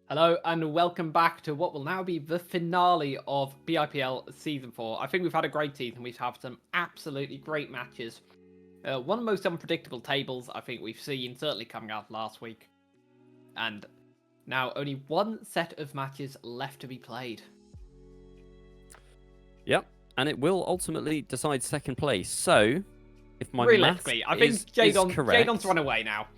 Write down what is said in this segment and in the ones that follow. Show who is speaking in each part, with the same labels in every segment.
Speaker 1: Hello and welcome back to what will now be the finale of BIPL Season 4. I think we've had a great season. We've had some absolutely great matches. One of the most unpredictable tables I think we've seen, certainly coming out last week. And now only one set of matches left to be played.
Speaker 2: Yep, and it will ultimately decide second place. So, if my
Speaker 1: Realistically,
Speaker 2: math
Speaker 1: I think
Speaker 2: is correct,
Speaker 1: Jadon's run away now.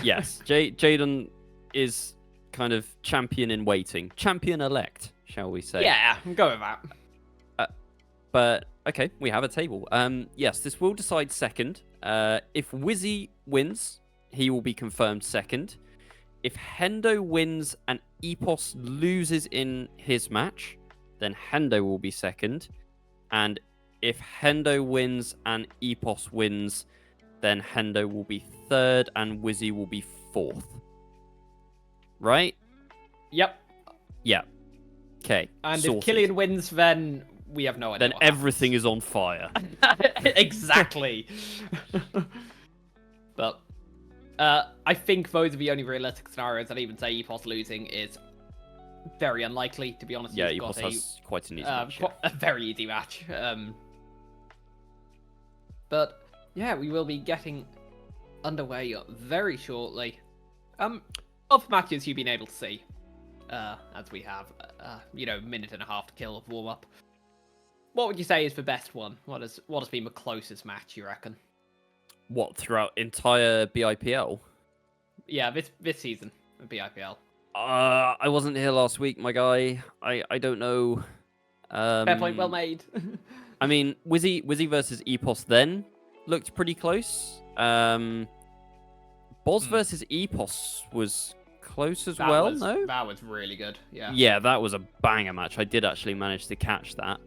Speaker 2: yes, Jadon is kind of champion in waiting, champion-elect, shall we say?
Speaker 1: Yeah, go with that.
Speaker 2: But okay, we have a table. Yes, this will decide second. If Whizzy wins, he will be confirmed second. If Hendo wins and Epos loses in his match, then Hendo will be second. And if Hendo wins and Epos wins, then Hendo will be third and Whizzy will be fourth. Right?
Speaker 1: Yep.
Speaker 2: Yeah. Okay.
Speaker 1: And
Speaker 2: sorted.
Speaker 1: if Killian wins, then we have no idea.
Speaker 2: Then everything is on fire.
Speaker 1: Exactly. But I think those are the only realistic scenarios. I'd even say Epos losing is very unlikely, to be honest.
Speaker 2: Yeah, Epos has quite an easy match.
Speaker 1: A very easy match. But yeah, we will be getting underway very shortly. Of matches you've been able to see, as we have, minute and a half to kill of warm up. What would you say is the best one? What has been the closest match, you reckon?
Speaker 2: What, throughout entire BIPL?
Speaker 1: Yeah, this season of BIPL.
Speaker 2: I wasn't here last week, my guy. I don't know.
Speaker 1: Fair point, well made.
Speaker 2: I mean, Whizzy versus Epos then looked pretty close. Boz versus Epos was close as well, no?
Speaker 1: That was really good, yeah.
Speaker 2: Yeah, that was a banger match. I did actually manage to catch that.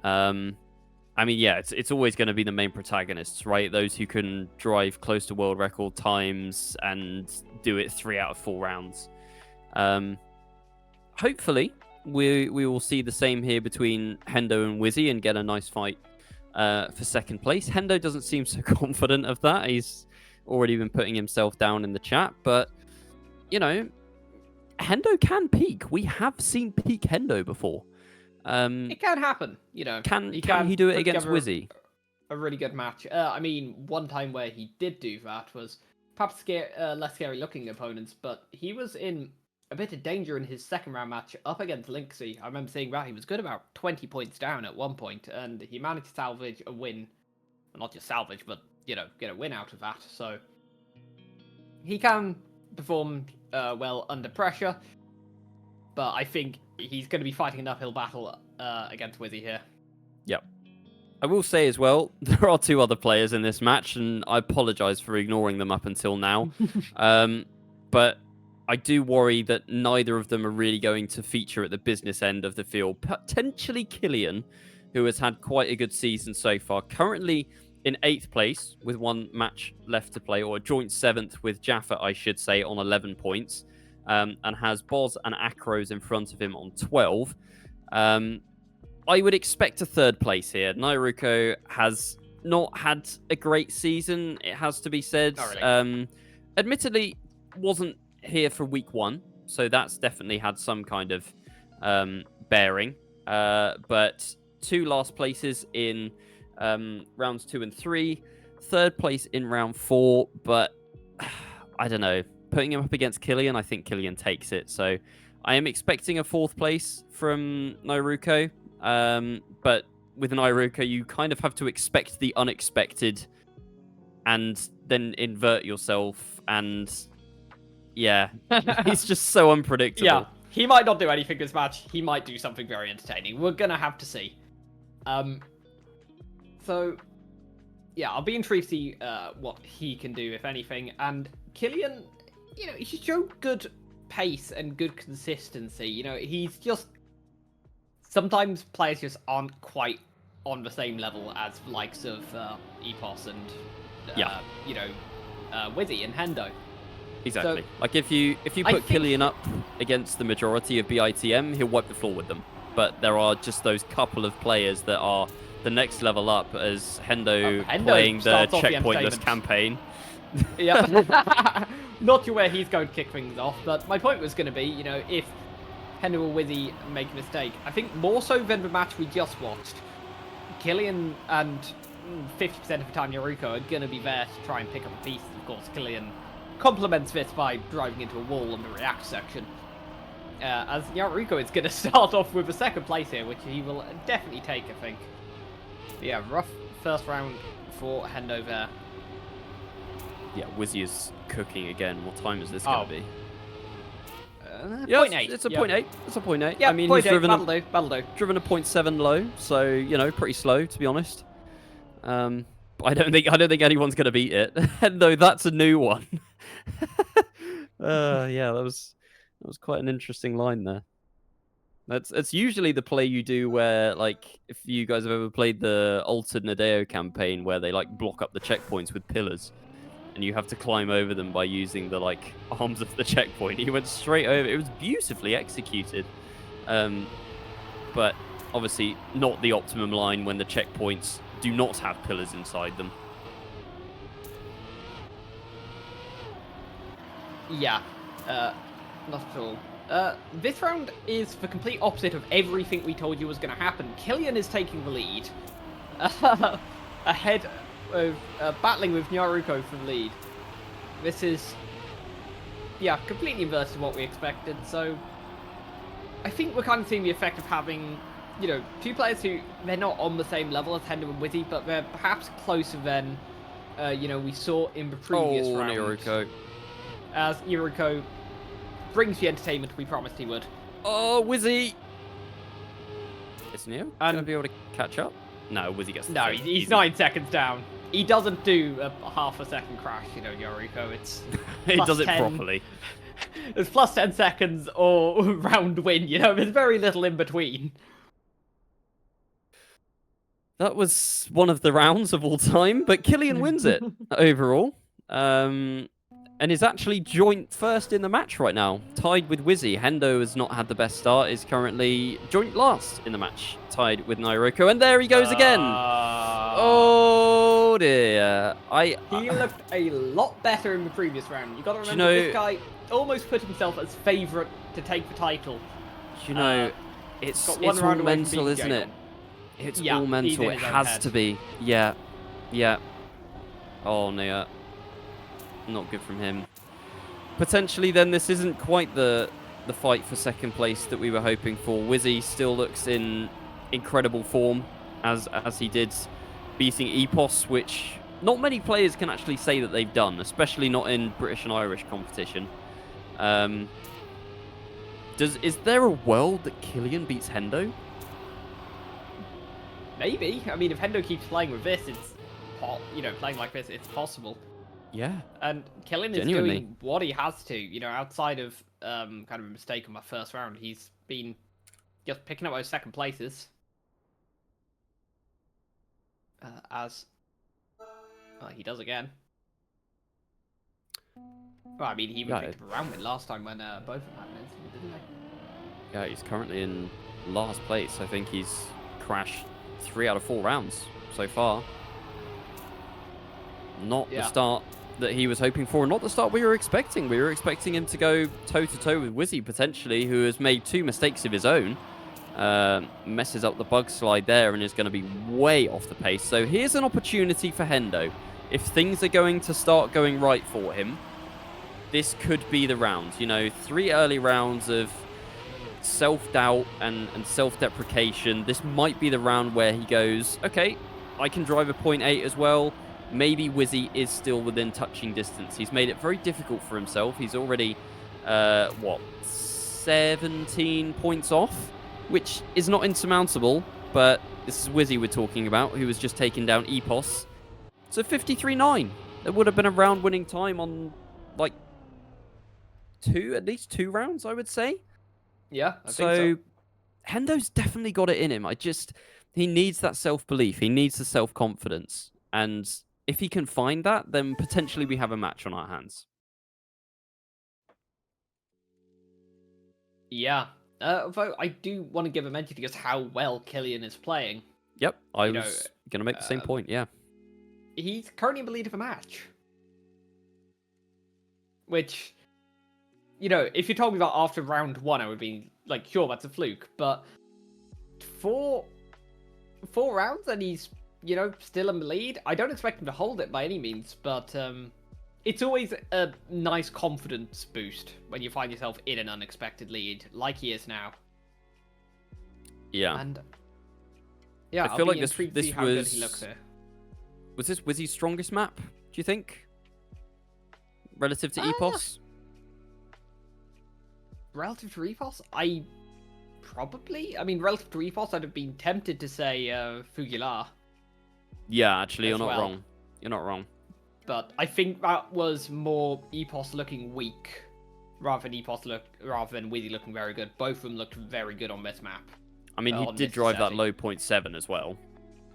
Speaker 2: I mean, yeah, it's always going to be the main protagonists, right? Those who can drive close to world record times and do it 3 out of 4 rounds. Hopefully, we will see the same here between Hendo and Whizzy and get a nice fight for second place. Hendo doesn't seem so confident of that. He's already been putting himself down in the chat, but, you know, Hendo can peak. We have seen peak Hendo before.
Speaker 1: It can happen, you know.
Speaker 2: Can he do it against Whizzy?
Speaker 1: A really good match. I mean, one time where he did do that was perhaps less scary looking opponents, but he was in a bit of danger in his second round match up against Linksy. I remember seeing that he was good about 20 points down at one point, and he managed to salvage a win. Well, not just salvage, but, you know, get a win out of that. So he can perform well under pressure, but I think he's going to be fighting an uphill battle against Whizzy here.
Speaker 2: Yep. I will say as well, there are 2 other players in this match, and I apologize for ignoring them up until now. But I do worry that neither of them are really going to feature at the business end of the field. Potentially Killian, who has had quite a good season so far. Currently in 8th place with 1 match left to play, or a joint 7th with Jaffa, I should say, on 11 points. And has Boz and Akros in front of him on 12. I would expect a 3rd place here. Nyaruko has not had a great season, it has to be said.
Speaker 1: Not really.
Speaker 2: Admittedly, wasn't here for week 1, so that's definitely had some kind of bearing. But 2 last places in rounds 2 and 3, 3rd place in round 4, but I don't know. Putting him up against Killian, I think Killian takes it. So I am expecting a 4th place from Nyaruko. But with Nyaruko, you kind of have to expect the unexpected and then invert yourself. And yeah, he's just so unpredictable.
Speaker 1: Yeah, he might not do anything this match. He might do something very entertaining. We're going to have to see. So yeah, I'll be intrigued to see what he can do, if anything. And Killian, you know, he's shown good pace and good consistency. You know, he's just... Sometimes players just aren't quite on the same level as the likes of Epos and, Whizzy and Hendo.
Speaker 2: Exactly.
Speaker 1: So,
Speaker 2: like, if you put Killian up against the majority of BITM, he'll wipe the floor with them. But there are just those couple of players that are the next level up, as Hendo playing the checkpointless campaign.
Speaker 1: Yeah. Not sure where he's going to kick things off, but my point was going to be, you know, if Hendo or Whizzy make a mistake, I think more so than the match we just watched, Killian and 50% of the time Nyaruko are going to be there to try and pick up the pieces. Of course, Killian complements this by driving into a wall on the react section. As Nyaruko is going to start off with a second place here, which he will definitely take, I think. But yeah, rough first round for Hendo there.
Speaker 2: Yeah, Whizzy is cooking again. What time is this going to be?
Speaker 1: Yeah, 0.8.
Speaker 2: It's a 0.8. It's a 0.8.
Speaker 1: Yeah,
Speaker 2: I mean,
Speaker 1: 0.8,
Speaker 2: he's driven
Speaker 1: that'll do.
Speaker 2: driven a 0.7 low, so you know, pretty slow to be honest. But I don't think anyone's going to beat it. And though that's a new one. Yeah, that was quite an interesting line there. It's usually the play you do where, like, if you guys have ever played the Altered Nadeo campaign where they like block up the checkpoints with pillars, and you have to climb over them by using the like arms of the checkpoint. He went straight over. It was beautifully executed, but obviously not the optimum line when the checkpoints do not have pillars inside them.
Speaker 1: Yeah, not at all. This round is the complete opposite of everything we told you was going to happen. Killian is taking the lead, ahead of battling with Nyaruko for the lead. This is, yeah, completely inverse to what we expected. So I think we're kind of seeing the effect of having, you know, two players who they're not on the same level as Hendo and Whizzy, but they're perhaps closer than, you know, we saw in the previous round.
Speaker 2: Nyaruko.
Speaker 1: As Nyaruko brings the entertainment we promised he would.
Speaker 2: Oh, Whizzy! Is Neo going to be able to catch up? No, Whizzy gets the
Speaker 1: No,
Speaker 2: thing.
Speaker 1: he's 9 seconds down. He doesn't do a half a second crash, you know, Nyaruko. It's
Speaker 2: He does it
Speaker 1: 10.
Speaker 2: properly.
Speaker 1: It's plus 10 seconds or round win, you know, there's very little in between.
Speaker 2: That was one of the rounds of all time, but Killian wins it overall. And is actually joint first in the match right now, tied with Whizzy. Hendo has not had the best start, is currently joint last in the match, tied with Nyaruko. And there he goes again. Oh dear.
Speaker 1: He looked a lot better in the previous round. You got to remember,
Speaker 2: you know,
Speaker 1: this guy almost put himself as favourite to take the title.
Speaker 2: You know, it's all mental, isn't it? It's all mental. It has to be. Yeah. Yeah. Oh, no. Not good from him. Potentially, then, this isn't quite the fight for second place that we were hoping for. Whizzy still looks in incredible form, as he did, beating Epos, which not many players can actually say that they've done, especially not in British and Irish competition. Is there a world that Killian beats Hendo?
Speaker 1: Maybe. I mean, if Hendo keeps playing with this, it's, you know, playing like this, it's possible.
Speaker 2: Yeah.
Speaker 1: And Killian is doing what he has to, you know, outside of kind of a mistake on my first round. He's been just picking up those second places. As he does again. Well, I mean, he even picked up a round win last time when both of them had an incident, didn't they?
Speaker 2: Yeah, he's currently in last place. I think he's crashed 3 out of 4 rounds so far. Not the start that he was hoping for, and not the start we were expecting. We were expecting him to go toe-to-toe with Whizzy, potentially, who has made 2 mistakes of his own. Messes up the bug slide there and is going to be way off the pace. So here's an opportunity for Hendo. If things are going to start going right for him, this could be the round. You know, 3 early rounds of self-doubt and self-deprecation. This might be the round where he goes, okay, I can drive a 0.8 as well. Maybe Whizzy is still within touching distance. He's made it very difficult for himself. He's already, 17 points off, which is not insurmountable, but this is Whizzy we're talking about, who has just taken down Epos. So 53.9. There would have been a round-winning time on, like, at least 2 rounds, I would say.
Speaker 1: Yeah, I think so.
Speaker 2: Hendo's definitely got it in him. He needs that self-belief. He needs the self-confidence. And if he can find that, then potentially we have a match on our hands.
Speaker 1: Yeah. Although I do want to give a mention to just how well Killian is playing.
Speaker 2: Yep, I was going to make the same point, yeah.
Speaker 1: He's currently in the lead of a match. which, you know, if you told me that after round 1, I would be like, sure, that's a fluke. But four rounds and he's, you know, still in the lead. I don't expect him to hold it by any means, but it's always a nice confidence boost when you find yourself in an unexpected lead, like he is now.
Speaker 2: Yeah.
Speaker 1: And yeah,
Speaker 2: I feel like this
Speaker 1: to see how good he looks here.
Speaker 2: Was this Whizzy's strongest map, do you think? Relative to Epos?
Speaker 1: Relative to Epos? I mean, relative to Epos, I'd have been tempted to say Fugilar.
Speaker 2: Yeah, actually, you're not
Speaker 1: well.
Speaker 2: wrong. You're not wrong.
Speaker 1: But I think that was more Epos looking weak rather than Whizzy looking very good. Both of them looked very good on this map.
Speaker 2: I mean, he did drive that low 0.7 as well.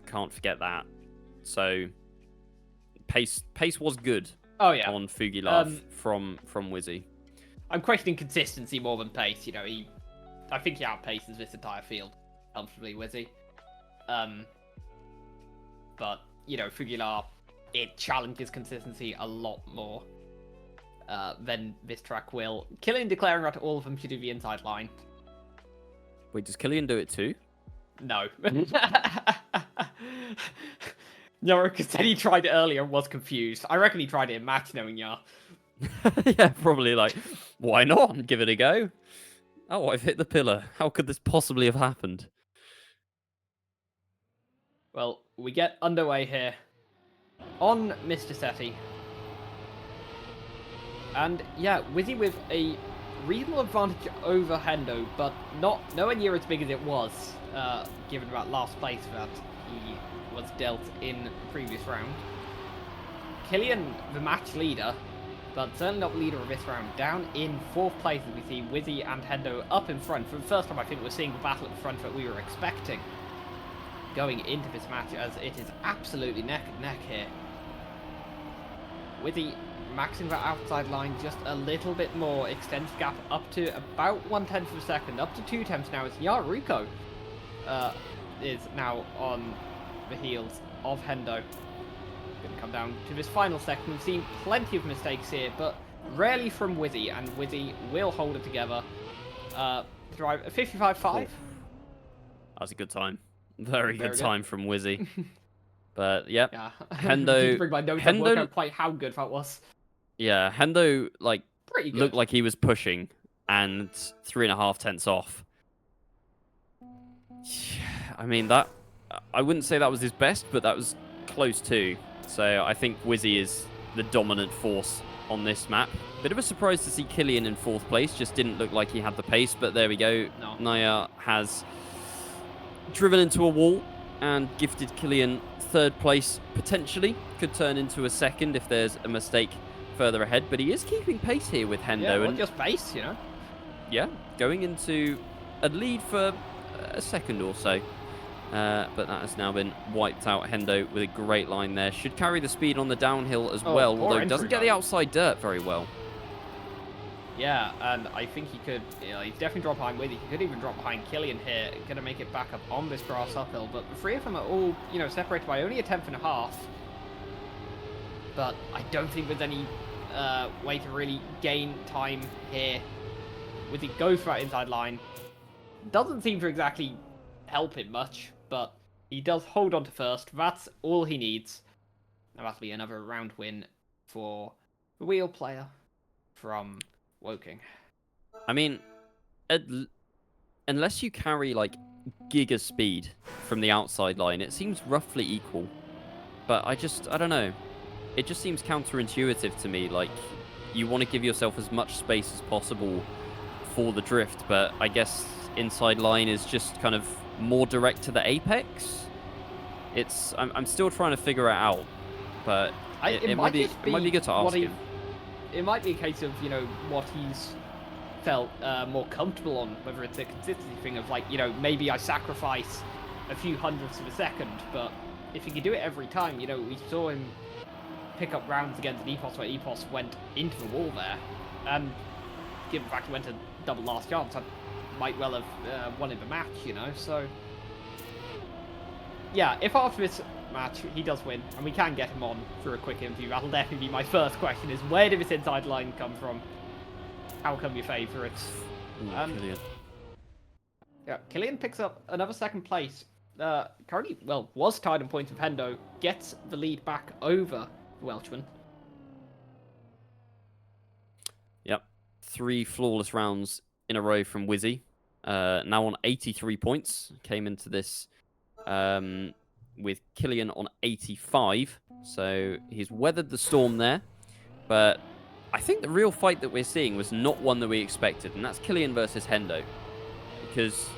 Speaker 2: Can't forget that. So pace was good.
Speaker 1: Oh yeah,
Speaker 2: on Fugilar from Whizzy.
Speaker 1: I'm questioning consistency more than pace. You know, I think he outpaces this entire field comfortably, Whizzy. But you know, Fugilar, it challenges consistency a lot more than this track will. Killian declaring that all of them should do the inside line.
Speaker 2: Wait, does Killian do it too?
Speaker 1: No. Nyaruko said he tried it earlier and was confused. I reckon he tried it in match, knowing Nyar.
Speaker 2: Yeah, probably like, why not? Give it a go. Oh, I've hit the pillar. How could this possibly have happened?
Speaker 1: Well, we get underway here on Mr. Seti. And yeah, Whizzy with a reasonable advantage over Hendo, but nowhere near as big as it was, given that last place that he was dealt in the previous round. Killian, the match leader, but certainly not the leader of this round, down in 4th place as we see Whizzy and Hendo up in front. For the first time, I think we're seeing the battle at the front that we were expecting going into this match, as it is absolutely neck and neck here. Whizzy maxing that outside line just a little bit more, extends the gap up to about 1/10 of a second, up to 2/10 now as Nyaruko is now on the heels of Hendo. Going to come down to this final second. We've seen plenty of mistakes here, but rarely from Whizzy, and Whizzy will hold it together. Drive a 55.5.
Speaker 2: That was a good time. Very good time from Whizzy. But yep,
Speaker 1: yeah.
Speaker 2: Hendo.
Speaker 1: Bring my notes up, work out quite how good that was.
Speaker 2: Yeah, Hendo
Speaker 1: pretty good.
Speaker 2: Looked like he was pushing, and 3.5 tenths off. I mean, that I wouldn't say that was his best, but that was close to. So I think Whizzy is the dominant force on this map. Bit of a surprise to see Killian in 4th place. Just didn't look like he had the pace, but there we go.
Speaker 1: No.
Speaker 2: Naya has driven into a wall and gifted Killian 3rd place. Potentially could turn into a 2nd if there's a mistake further ahead. But he is keeping pace here with Hendo.
Speaker 1: Yeah, well, just pace, you know.
Speaker 2: Yeah, going into a lead for a 2nd or so. But that has now been wiped out. Hendo with a great line there. Should carry the speed on the downhill as well, although doesn't get the outside dirt very well.
Speaker 1: Yeah, and I think he could, you know, he's definitely dropped behind Whizzy. He could even drop behind Killian here, going to make it back up on this grass uphill. But the 3 of them are all, you know, separated by only a 10.5. But I don't think there's any way to really gain time here. Whizzy goes for that inside line. Doesn't seem to exactly help him much, but he does hold on to 1st. That's all he needs. And that'll be another round win for the wheel player from Woking.
Speaker 2: I mean, unless you carry like giga speed from the outside line, it seems roughly equal. But I don't know. It just seems counterintuitive to me. Like, you want to give yourself as much space as possible for the drift, but I guess inside line is just kind of more direct to the apex. I'm still trying to figure it out, but it might be good to ask him.
Speaker 1: It might be a case of, you know, what he's felt more comfortable on, whether it's a consistency thing of, like, you know, maybe I sacrifice a few hundredths of a second, but if he could do it every time, you know, we saw him pick up rounds against Epos where Epos went into the wall there, and given the fact he went to double last chance, I might well have won in the match, you know, so yeah, if after this match he does win, and we can get him on for a quick interview, that'll definitely be my first question: is where did this inside line come from? How come your favourites?
Speaker 2: Killian.
Speaker 1: Yeah, Killian picks up another second place. Currently, well, was tied in points with Hendo, gets the lead back over the Welshman.
Speaker 2: Yep. 3 flawless rounds in a row from Whizzy. Now on 83 points. Came into this with Killian on 85. So he's weathered the storm there. But I think the real fight that we're seeing was not one that we expected. And that's Killian versus Hendo. Because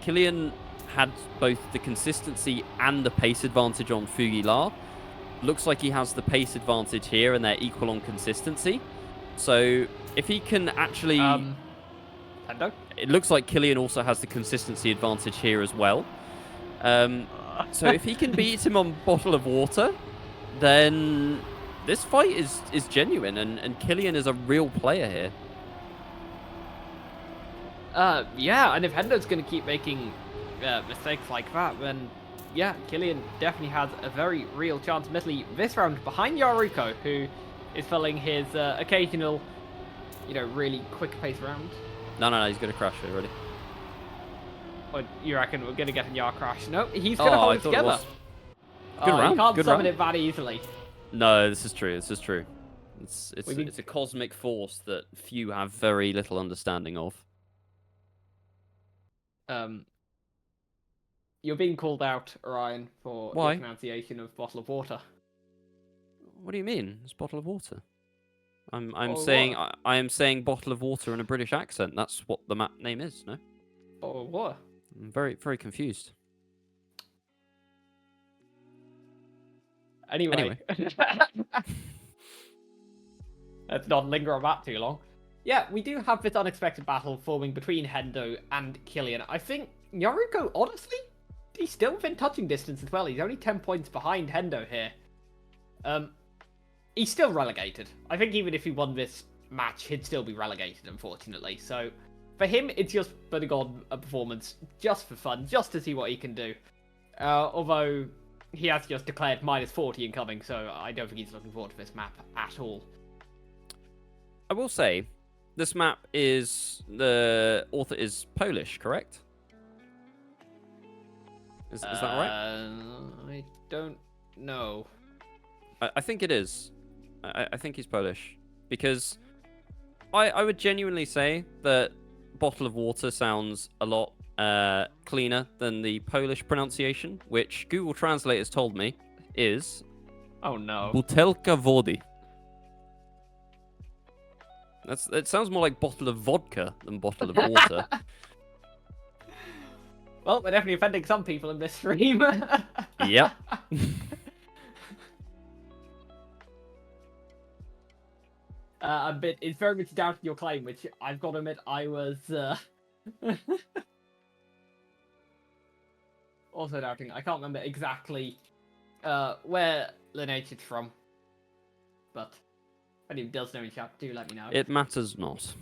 Speaker 2: Killian had both the consistency and the pace advantage on Fugilar. Looks like he has the pace advantage here, and they're equal on consistency. So if he can actually...
Speaker 1: Hendo?
Speaker 2: It looks like Killian also has the consistency advantage here as well. So if he can beat him on Bottle of Water, then this fight is genuine, and Killian is a real player here.
Speaker 1: Yeah, and if Hendo's going to keep making mistakes like that, then yeah, Killian definitely has a very real chance. Admittedly, this round behind Nyaruko, who is filling his occasional, really quick pace round.
Speaker 2: No, he's going to crash it already.
Speaker 1: What, you reckon we're going to get a Nyar crash? No, he's going to hold it together.
Speaker 2: Good round.
Speaker 1: You can't
Speaker 2: Good
Speaker 1: summon
Speaker 2: round.
Speaker 1: it that easily.
Speaker 2: No, this is true. It's a cosmic force that few have very little understanding of.
Speaker 1: You're being called out, Orion, for
Speaker 2: Why?
Speaker 1: your pronunciation of Bottle of Water.
Speaker 2: What do you mean? It's Bottle of Water. I'm
Speaker 1: Oh,
Speaker 2: saying
Speaker 1: what?
Speaker 2: I am saying Bottle of Water in a British accent. That's what the map name is, no?
Speaker 1: Oh, what?
Speaker 2: I'm very, very confused.
Speaker 1: Anyway. Let's not linger on that too long. Yeah, we do have this unexpected battle forming between Hendo and Killian. I think Nyaruko, honestly, he's still within touching distance as well. He's only 10 points behind Hendo here. He's still relegated. I think even if he won this match, he'd still be relegated, unfortunately. So for him, it's just putting on a performance just for fun, just to see what he can do. Although he has just declared minus 40 incoming, so I don't think he's looking forward to this map at all.
Speaker 2: I will say, this map is... The author is Polish, correct? Is that right?
Speaker 1: I don't know.
Speaker 2: I think it is. I think he's Polish. Because I would genuinely say that Bottle of Water sounds a lot cleaner than the Polish pronunciation, which Google Translate has told me is...
Speaker 1: Oh no.
Speaker 2: Butelka wody. It sounds more like bottle of vodka than bottle of water.
Speaker 1: Well, we're definitely offending some people in this stream.
Speaker 2: Yep.
Speaker 1: But it's very much down to your claim, which I've got to admit I was also doubting. I can't remember exactly where lineage it's from, but if anyone does know in chat, do let me know.
Speaker 2: It matters not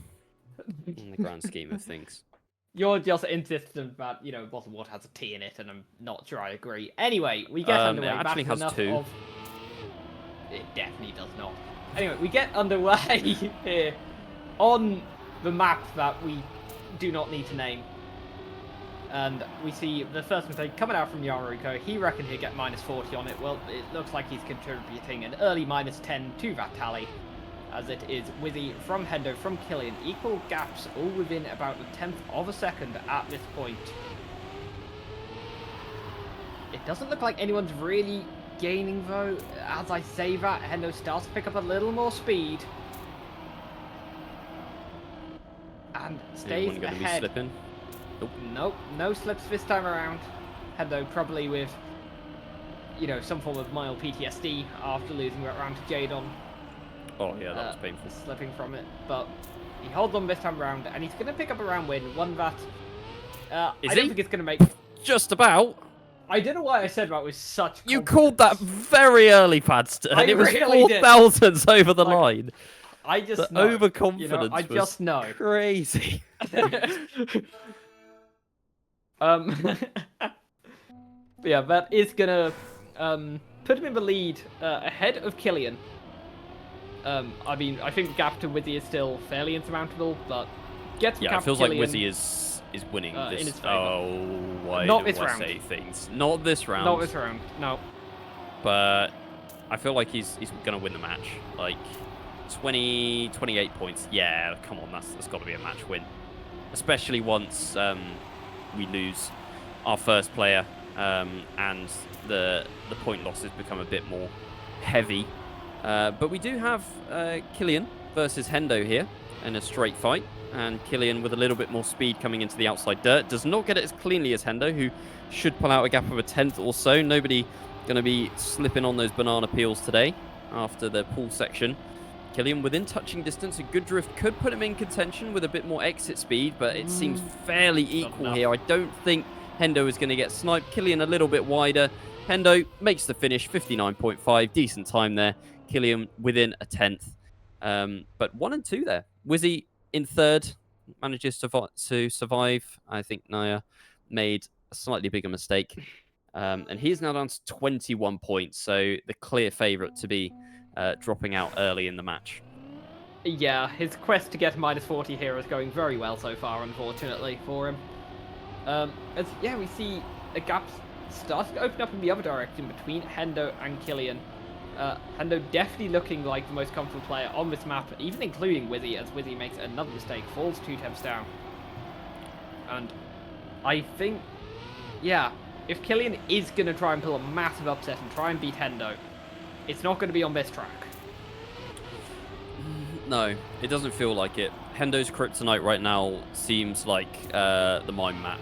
Speaker 2: in the grand scheme of things.
Speaker 1: You're just insistent that, bottled water has a T in it, and I'm not sure I agree. Anyway, we get underway.
Speaker 2: It actually has two.
Speaker 1: It definitely does not. Anyway, we get underway here on the map that we do not need to name. And we see the first mistake coming out from Nyaruko. He reckoned he'd get minus 40 on it. Well, it looks like he's contributing an early minus 10 to that tally, as it is Whizzy from Hendo, from Killian. Equal gaps, all within about a tenth of a second at this point. It doesn't look like anyone's really gaining, though. As I say that, Hendo starts to pick up a little more speed. And stays
Speaker 2: Anyone gonna
Speaker 1: ahead.
Speaker 2: Be slipping?
Speaker 1: Nope, no slips this time around. Hendo probably with, some form of mild PTSD after losing that round to Jadon.
Speaker 2: Oh yeah, that was painful.
Speaker 1: Slipping from it, but he holds on this time around, and he's going to pick up a round win. One that I don't think it's going to make...
Speaker 2: Just about.
Speaker 1: I don't know why I said that with such confidence.
Speaker 2: You called that very early, Padster, and it was
Speaker 1: really
Speaker 2: 4,000s over the line.
Speaker 1: I just
Speaker 2: the
Speaker 1: know.
Speaker 2: Overconfidence
Speaker 1: I just know.
Speaker 2: Crazy.
Speaker 1: Yeah, that is gonna put him in the lead ahead of Killian. I mean, I think the gap to Whizzy is still fairly insurmountable, but gets the
Speaker 2: Yeah, it
Speaker 1: gap
Speaker 2: feels
Speaker 1: Killian,
Speaker 2: like Whizzy is winning
Speaker 1: in
Speaker 2: this.
Speaker 1: his favor.
Speaker 2: Oh, why
Speaker 1: Not
Speaker 2: do
Speaker 1: this
Speaker 2: I
Speaker 1: round.
Speaker 2: say things? Not this round.
Speaker 1: Not this round. No.
Speaker 2: But I feel like he's going to win the match. Like 28 points. Yeah, come on, that's got to be a match win. Especially once we lose our first player and the point losses become a bit more heavy. But we do have Killian versus Hendo here in a straight fight. And Killian with a little bit more speed coming into the outside dirt. Does not get it as cleanly as Hendo, who should pull out a gap of a 10th or so. Nobody going to be slipping on those banana peels today after the pool section. Killian within touching distance. A good drift could put him in contention with a bit more exit speed, but it seems fairly equal here. I don't think Hendo is going to get sniped. Killian a little bit wider. Hendo makes the finish, 59.5. Decent time there. Killian within a 10th. But 1 and 2 there. Whizzy in third, manages to survive. I think Naya made a slightly bigger mistake. And he's now down to 21 points, so the clear favourite to be dropping out early in the match.
Speaker 1: Yeah, his quest to get -40 here is going very well so far, unfortunately, for him. We see a gap starting to open up in the other direction between Hendo and Killian. Hendo definitely looking like the most comfortable player on this map, even including Whizzy, as Whizzy makes another mistake, falls 2 temps down. And I think, yeah, if Killian is going to try and pull a massive upset and try and beat Hendo, it's not going to be on this track.
Speaker 2: No, it doesn't feel like it. Hendo's kryptonite right now seems like the mine map.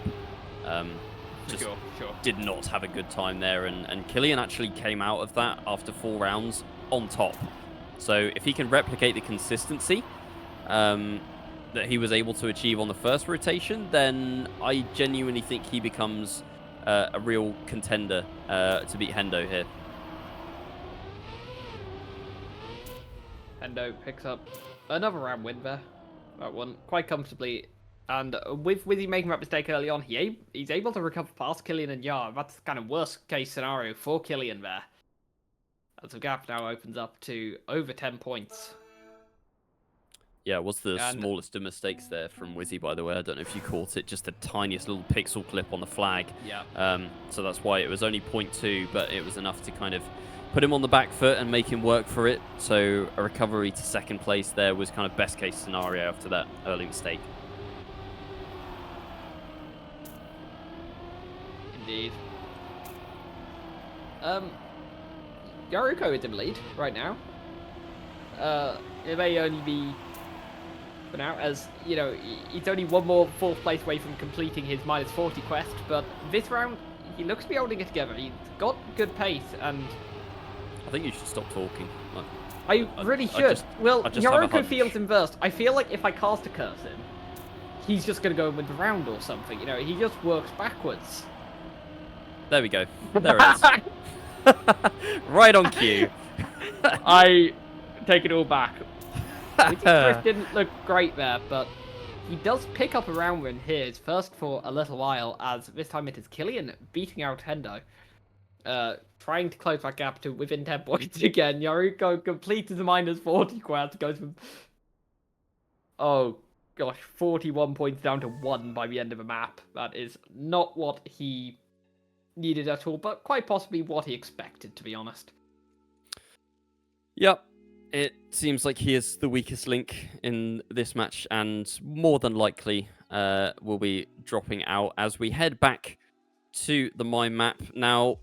Speaker 2: Just
Speaker 1: Sure.
Speaker 2: did not have a good time there, and Killian actually came out of that after 4 rounds on top. So if he can replicate the consistency that he was able to achieve on the first rotation, then I genuinely think he becomes a real contender to beat Hendo here.
Speaker 1: Hendo picks up another round win there. That one quite comfortably. And with Whizzy making that mistake early on, he's able to recover past Killian and Yar. That's kind of worst case scenario for Killian there. As the gap now opens up to over 10 points.
Speaker 2: Yeah, what's the smallest of mistakes there from Whizzy, by the way? I don't know if you caught it, just the tiniest little pixel clip on the flag.
Speaker 1: Yeah.
Speaker 2: So that's why it was only 0.2, but it was enough to kind of put him on the back foot and make him work for it. So a recovery to second place there was kind of best case scenario after that early mistake.
Speaker 1: Indeed. Nyaruko is in the lead right now. It may only be for now, as, you know, he's only one more 4th place away from completing his -40 quest, but this round, he looks to be holding it together. He's got good pace, and
Speaker 2: I think you should stop talking.
Speaker 1: I really should. Nyaruko feels inversed. I feel like if I cast a curse in, he's just going to go in with the round or something. You know, he just works backwards.
Speaker 2: There we go. There it is. Right on cue.
Speaker 1: I take it all back. Whizzy didn't look great there, but he does pick up a round win here. His first for a little while, as this time it is Killian beating out Hendo. Trying to close that gap to within 10 points again. Nyaruko completes the -40 quest, goes from, oh gosh, 41 points down to 1 by the end of the map. That is not what he needed at all, but quite possibly what he expected, to be honest.
Speaker 2: Yep. It seems like he is the weakest link in this match, and more than likely will be dropping out as we head back to the mine map. Now,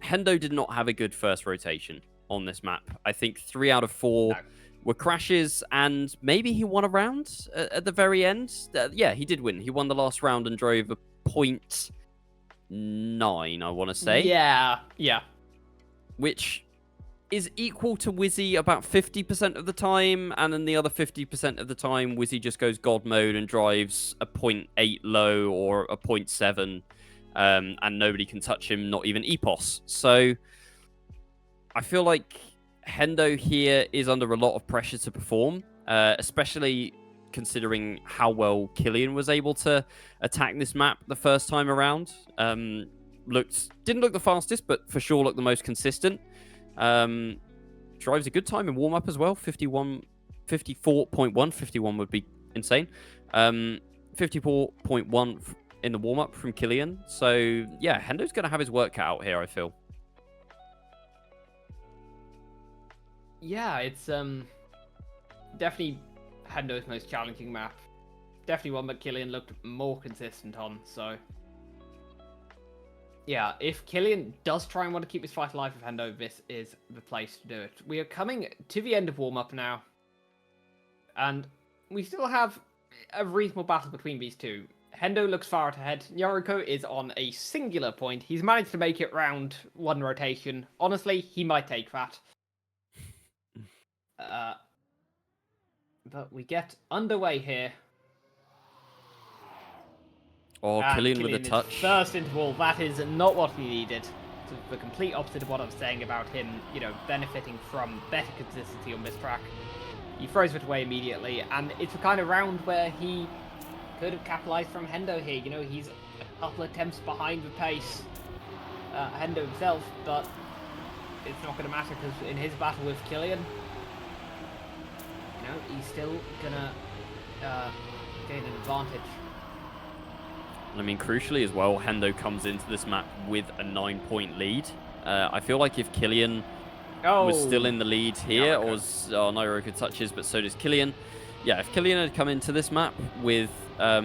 Speaker 2: Hendo did not have a good first rotation on this map. I think 3 out of 4 were crashes, and maybe he won a round at the very end. Yeah, he did win. He won the last round and drove a 0.9, I want to say.
Speaker 1: Yeah.
Speaker 2: Which is equal to Whizzy about 50% of the time, and then the other 50% of the time, Whizzy just goes God mode and drives a 0.8 low or a 0.7, and nobody can touch him, not even Epos. So I feel like Hendo here is under a lot of pressure to perform, especially considering how well Killian was able to attack this map the first time around. didn't look the fastest, but for sure looked the most consistent. Drives a good time in warm-up as well. 54.1. 51 would be insane. 54.1 in the warm-up from Killian. So, yeah, Hendo's going to have his work cut out here, I feel.
Speaker 1: Yeah, it's definitely Hendo's most challenging map. Definitely one that Killian looked more consistent on, so... Yeah, if Killian does try and want to keep his fight alive with Hendo, this is the place to do it. We are coming to the end of warm-up now. And we still have a reasonable battle between these two. Hendo looks far ahead. Nyaruko is on a singular point. He's managed to make it round one rotation. Honestly, he might take that. But we get underway here.
Speaker 2: Oh, Killian with a touch.
Speaker 1: First into wall. That is not what we needed. It's the complete opposite of what I was saying about him, you know, benefiting from better consistency on this track. He throws it away immediately, and it's the kind of round where he could have capitalized from Hendo here. You know, he's a couple attempts behind the pace, Hendo himself, but it's not going to matter because in his battle with Killian, you know, he's still going to gain an advantage.
Speaker 2: I mean, crucially as well, Hendo comes into this map with a 9-point lead. I feel like if Killian was still in the lead here, Nyaruko touches, but so does Killian. Yeah, if Killian had come into this map with a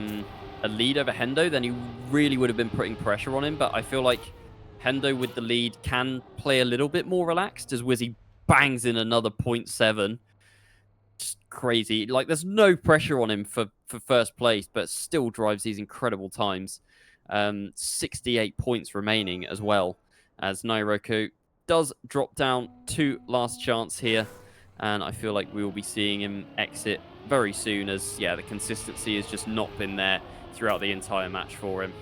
Speaker 2: lead over Hendo, then he really would have been putting pressure on him. But I feel like Hendo with the lead can play a little bit more relaxed as Whizzy bangs in another 0.7. Just crazy. Like, there's no pressure on him for first place, but still drives these incredible times. 68 points remaining as well, as Nyaruko does drop down to last chance here, and I feel like we will be seeing him exit very soon, as yeah, the consistency has just not been there throughout the entire match for him.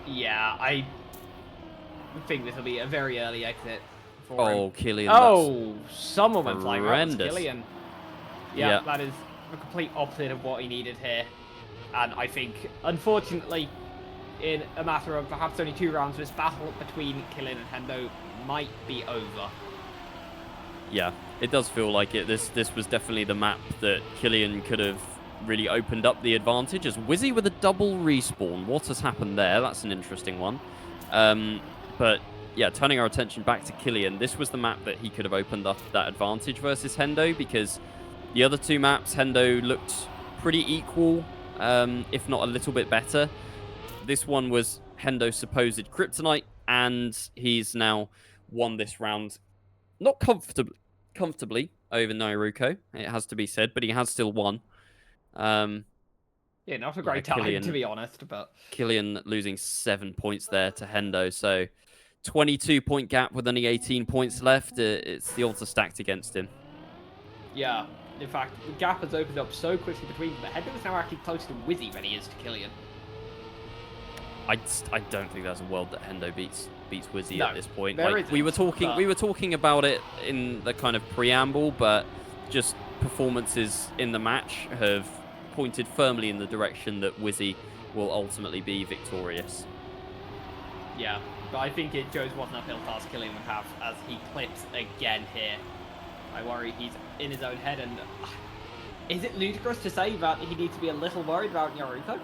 Speaker 1: Yeah, I think this will be a very early exit for him.
Speaker 2: Oh, Killian.
Speaker 1: Oh, someone went flying around. Killian. Yeah,
Speaker 2: yeah,
Speaker 1: that is the complete opposite of what he needed here. And I think, unfortunately, in a matter of perhaps only 2 rounds, this battle between Killian and Hendo might be over.
Speaker 2: Yeah, it does feel like it. This was definitely the map that Killian could have really opened up the advantage, as Whizzy with a double respawn. What has happened there? That's an interesting one. But yeah, turning our attention back to Killian, this was the map that he could have opened up that advantage versus Hendo, because the other 2 maps, Hendo looked pretty equal, if not a little bit better. This one was Hendo's supposed kryptonite, and he's now won this round, not comfortably over Nyaruko, it has to be said, but he has still won.
Speaker 1: Yeah, not a great time, to be honest, but...
Speaker 2: Killian losing 7 points there to Hendo, so 22-point gap with only 18 points left. It's the odds are stacked against him.
Speaker 1: Yeah, in fact, the gap has opened up so quickly between them. Hendo is now actually closer to Whizzy than he is to Killian.
Speaker 2: I don't think there's a world that Hendo beats Whizzy at this point.
Speaker 1: Like,
Speaker 2: we were talking about it in the kind of preamble, but just performances in the match have pointed firmly in the direction that Whizzy will ultimately be victorious.
Speaker 1: Yeah, but I think it shows what an uphill task Killian would have as he clips again here. I worry he's in his own head, and is it ludicrous to say that he needs to be a little worried about Nyaruko?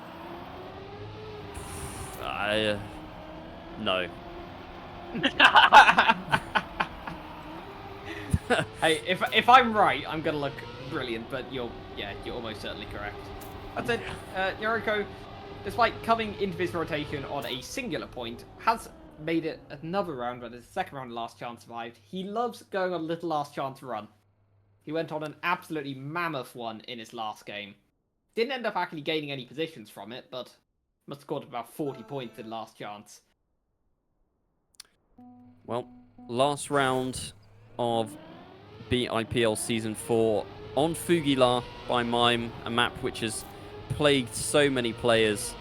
Speaker 2: No.
Speaker 1: Hey, if I'm right, I'm gonna look brilliant, but you're almost certainly correct. That's it. Nyaruko, despite coming into this rotation on a singular point, has made it another round, but his second round last chance survived. He loves going on a little last chance run. He went on an absolutely mammoth one in his last game. Didn't end up actually gaining any positions from it, but must have scored about 40 points in last chance.
Speaker 2: Well, last round of BIPL Season 4 on Fugila by Mime, a map which has plagued so many players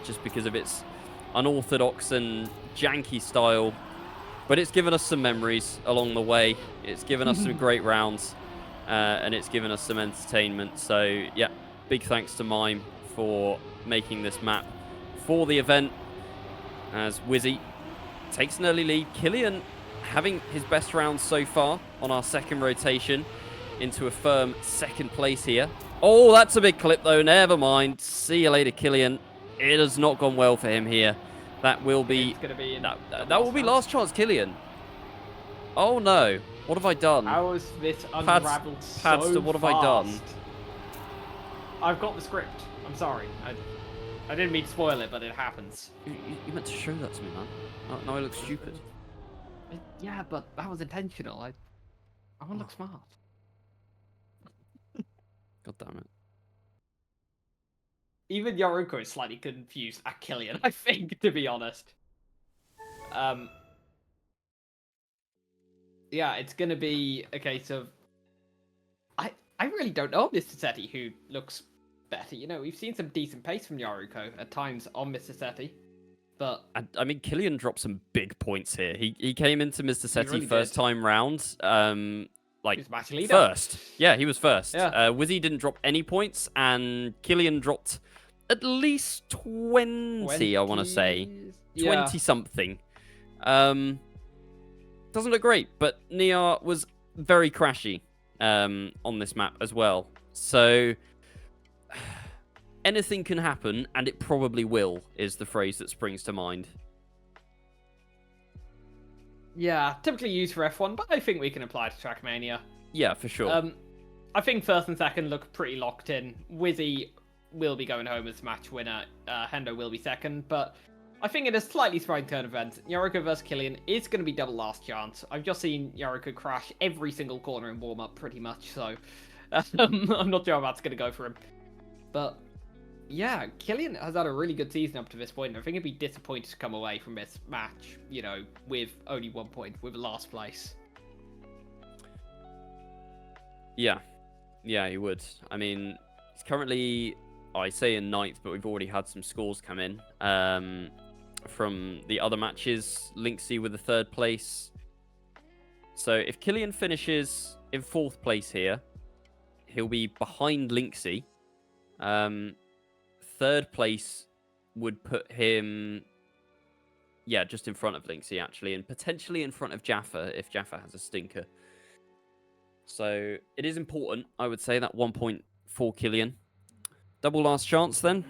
Speaker 2: just because of its unorthodox and janky style. But it's given us some memories along the way. It's given us some great rounds, and it's given us some entertainment. So, yeah, big thanks to Mime for making this map for the event as Whizzy takes an early lead. Killian having his best round so far on our second rotation into a firm second place here. Oh, that's a big clip though. Never mind. See you later, Killian. It has not gone well for him here. That will be, that will be last chance, Killian. Oh no. What have I done?
Speaker 1: How is this unraveled so
Speaker 2: Padster, what have I done?
Speaker 1: I've got the script. I'm sorry. I didn't mean to spoil it, but it happens.
Speaker 2: You meant to show that to me, man. Now I look stupid.
Speaker 1: Yeah, but that was intentional. I want to look smart.
Speaker 2: God damn it.
Speaker 1: Even Nyaruko is slightly confused at Killian, I think, to be honest. Yeah, it's gonna be a case of I really don't know Mr. Seti who looks better. You know, we've seen some decent pace from Nyaruko at times on Mr. Seti, but
Speaker 2: I mean, Killian dropped some big points here. He came into Mr. Seti
Speaker 1: really
Speaker 2: first
Speaker 1: did.
Speaker 2: time round, like
Speaker 1: He was match leader.
Speaker 2: first. Yeah, he was first.
Speaker 1: Yeah.
Speaker 2: Whizzy didn't drop any points, and Killian dropped at least 20, I want to say. 20 something. Doesn't look great, but Nia was very crashy on this map as well. So anything can happen, and it probably will, is the phrase that springs to mind.
Speaker 1: Yeah, typically used for F1, but I think we can apply to Trackmania.
Speaker 2: Yeah, for sure.
Speaker 1: I think first and second look pretty locked in. Whizzy will be going home as match winner. Hendo will be second, but I think in a slightly surprising turn event, Nyaruko versus Killian is going to be double last chance. I've just seen Nyaruko crash every single corner in warm-up pretty much, so I'm not sure how that's going to go for him. But yeah, Killian has had a really good season up to this point. I think he'd be disappointed to come away from this match, you know, with only 1 point, with last place.
Speaker 2: Yeah, he would. I mean, he's currently, I say in 9th, but we've already had some scores come in from the other matches. Linksy with the 3rd place. So if Killian finishes in 4th place here, he'll be behind Linksy. 3rd place would put him, yeah, just in front of Linksy actually, and potentially in front of Jaffa if Jaffa has a stinker. So it is important, I would say, that 1 point for Killian. Double last chance then.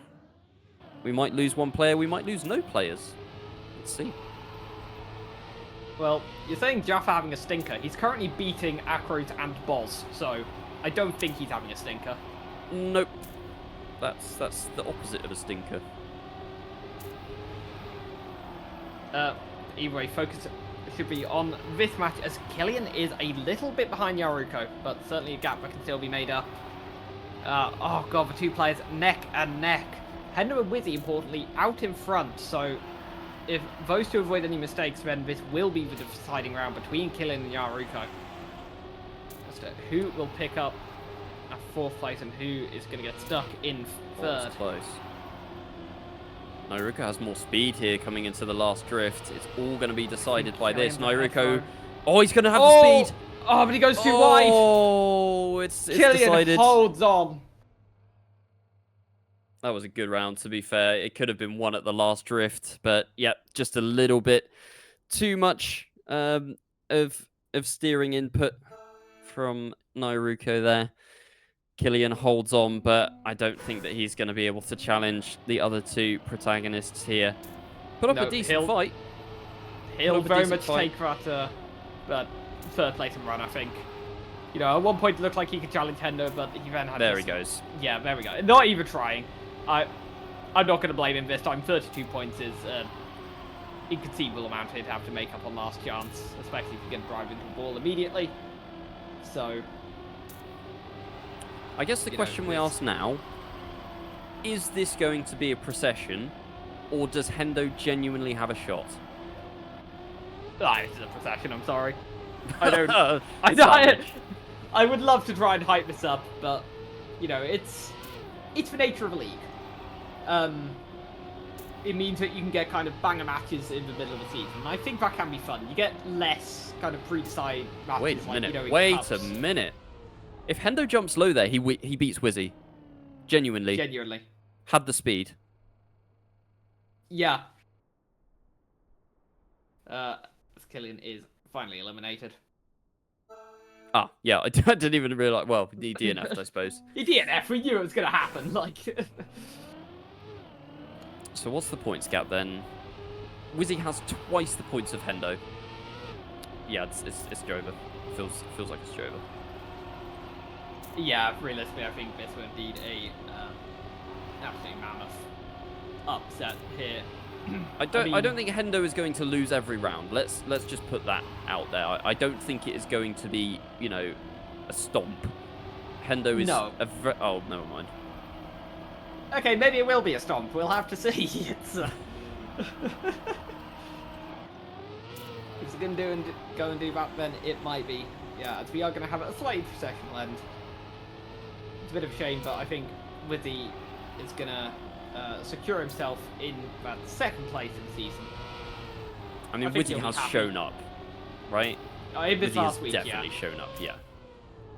Speaker 2: We might lose one player, we might lose no players. Let's see.
Speaker 1: Well, you're saying Jaffa having a stinker. He's currently beating Acros and Boz, so I don't think he's having a stinker.
Speaker 2: Nope. That's the opposite of a stinker.
Speaker 1: Either way, focus should be on this match as Killian is a little bit behind Nyaruko, but certainly a gap that can still be made up. Oh god, the two players neck and neck. Hendo and Whizzy, importantly, out in front, so if those two avoid any mistakes, then this will be the deciding round between Killian and Nyaruko. As to who will pick up a 4th place and who is going to get stuck in 3rd.
Speaker 2: That's close. Nyaruko has more speed here coming into the last drift. It's all going to be decided by this. Nyaruko, oh, he's going to have the speed.
Speaker 1: Oh, but he goes too wide.
Speaker 2: Oh, it's
Speaker 1: Killian
Speaker 2: decided.
Speaker 1: holds on.
Speaker 2: That was a good round, to be fair. It could have been won at the last drift, but yeah, just a little bit too much of steering input from Nyaruko there. Killian holds on, but I don't think that he's going to be able to challenge the other two protagonists here. Put up a decent fight.
Speaker 1: He'll very much take that 3rd place and run, I think. You know, at one point it looked like he could challenge Hendo, but he then had
Speaker 2: There he goes.
Speaker 1: Yeah, there we go. Not even trying. I'm not going to blame him this time. 32 points is an inconceivable amount he'd have to make up on last chance, especially if you're going to drive into a ball immediately. So
Speaker 2: I guess the question we ask now, is this going to be a procession, or does Hendo genuinely have a shot?
Speaker 1: It's a procession, I'm sorry. I don't... I would love to try and hype this up, but, you know, it's the nature of a league. It means that you can get kind of banger matches in the middle of the season. And I think that can be fun. You get less kind of pre-decided matches.
Speaker 2: Wait a minute.
Speaker 1: Like, you know,
Speaker 2: Wait a minute. If Hendo jumps low there, he beats Whizzy. Genuinely.
Speaker 1: Genuinely.
Speaker 2: Had the speed.
Speaker 1: Yeah. Killian is finally eliminated.
Speaker 2: Ah, yeah, I didn't even realize. Well, he DNF'd, I suppose.
Speaker 1: He DNF. We knew it was gonna happen. Like.
Speaker 2: So what's the points gap then? Whizzy has twice the points of Hendo. Yeah, it's Jova. Feels like it's Jova.
Speaker 1: Yeah, realistically, I think this would indeed a absolutely mammoth upset here.
Speaker 2: I don't think Hendo is going to lose every round. Let's just put that out there. I don't think it is going to be, you know, a stomp. Hendo is oh, never mind.
Speaker 1: Okay, maybe it will be a stomp. We'll have to see. It's if it's gonna go and do that, then it might be. Yeah, as we are gonna have a slightly processional end. It's a bit of a shame, but I think Whizzy is gonna secure himself in that second place in the season.
Speaker 2: I mean, Whizzy has shown up, right?
Speaker 1: In this last
Speaker 2: has
Speaker 1: week,
Speaker 2: definitely shown up, yeah.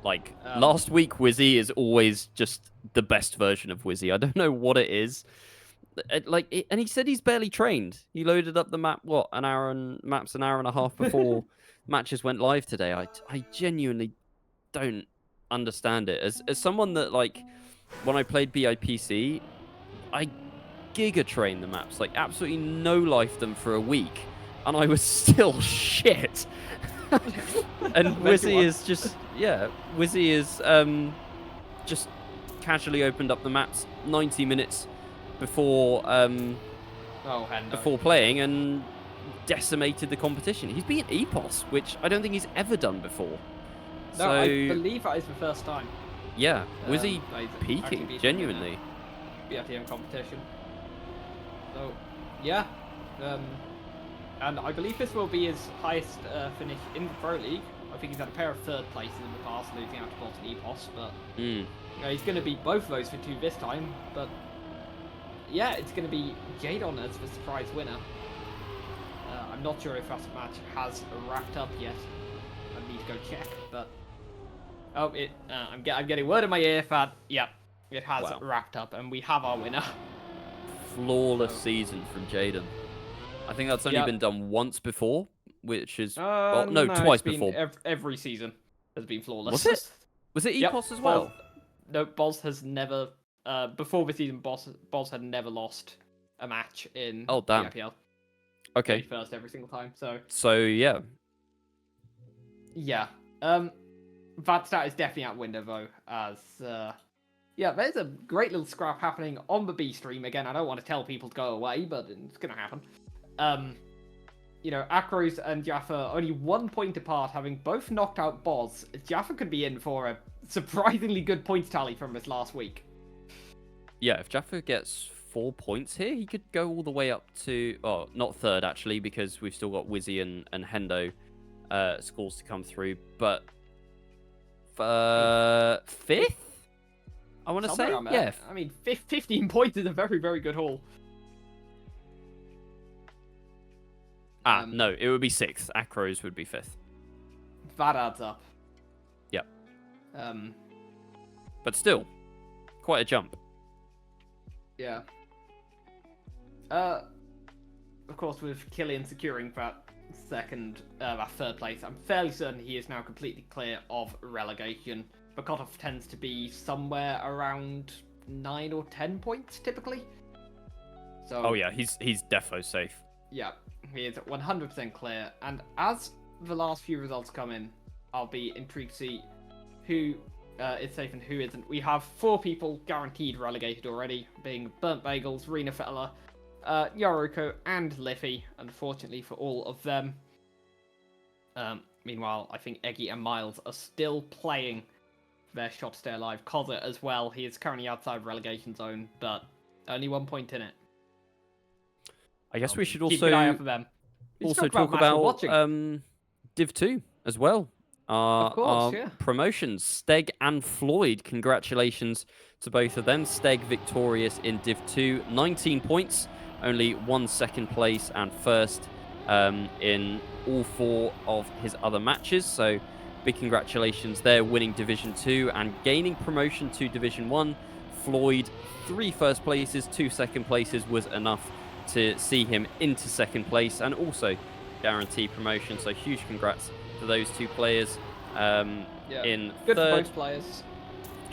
Speaker 2: Like,
Speaker 1: Um,
Speaker 2: last week, Whizzy is always just the best version of Whizzy. I don't know what it is. And he said he's barely trained. He loaded up the map, what, an hour and a half before matches went live today. I genuinely don't understand it. As someone that, like, when I played BIPC, I giga trained the maps, like absolutely no life them for a week, and I was still shit. And Whizzy is just, yeah, Whizzy is just casually opened up the maps 90 minutes before before playing and decimated the competition. He's beaten EPOS, which I don't think he's ever done before.
Speaker 1: No,
Speaker 2: So,
Speaker 1: I believe that is the first time.
Speaker 2: Yeah, Whizzy peaking, genuinely.
Speaker 1: BFTM competition. So, yeah. And I believe this will be his highest finish in the Pro League. I think he's had a pair of third places in the past, losing out to Bolton EPOS, but you know, he's going to beat both of those for 2 this time. But yeah, it's going to be Jadon as the surprise winner. I'm not sure if that match has wrapped up yet. I need to go check, but oh, I'm getting word in my ear that it has wrapped up, and we have our winner.
Speaker 2: Flawless season from Jaden. I think that's only been done once before, which is no, twice before.
Speaker 1: Every season has been flawless.
Speaker 2: Was it? Was it EPOS as well?
Speaker 1: No, Boz has never. Before the season, Boz had never lost a match in BIPL.
Speaker 2: Okay.
Speaker 1: First every single time.
Speaker 2: So yeah.
Speaker 1: Yeah. That stat is definitely out window though, as there's a great little scrap happening on the B stream. Again, I don't want to tell people to go away, but it's gonna happen. You know, Akros and Jaffa only 1 point apart, having both knocked out Boz. Jaffa could be in for a surprisingly good points tally from this last week.
Speaker 2: Yeah, if Jaffa gets 4 points here, he could go all the way up to, oh, not third actually, because we've still got Whizzy and Hendo scores to come through, but fifth? I want to say, yeah.
Speaker 1: I mean, 15 points is a very, very good haul.
Speaker 2: No, it would be 6th. Akros would be 5th.
Speaker 1: That adds up.
Speaker 2: Yep.
Speaker 1: But
Speaker 2: still, quite a jump.
Speaker 1: Yeah. Of course, with Killian securing that third place, I'm fairly certain he is now completely clear of relegation. The cutoff tends to be somewhere around 9 or 10 points, typically. So.
Speaker 2: Oh yeah, he's defo safe.
Speaker 1: Yeah, he is 100% clear. And as the last few results come in, I'll be intrigued to see who is safe and who isn't. We have 4 people guaranteed relegated already, being Burnt Bagels, Rena Fettler, Nyaruko, and Liffy, unfortunately for all of them. Meanwhile, I think Eggy and Miles are still playing their shot to stay alive. Kozza as well, he is currently outside relegation zone, but only 1 point in it.
Speaker 2: I guess we should
Speaker 1: keep an eye out
Speaker 2: also
Speaker 1: for them.
Speaker 2: talk about Div 2 as well.
Speaker 1: Of course, yeah.
Speaker 2: Promotions, Steg and Floyd. Congratulations to both of them. Steg victorious in Div 2, 19 points, only 1 second place and first in all 4 of his other matches. So big congratulations there, winning Division 2 and gaining promotion to Division 1. Floyd, 3 first places, 2 second places was enough to see him into second place and also guarantee promotion. So huge congrats to those two players. In
Speaker 1: good
Speaker 2: third,
Speaker 1: for both players.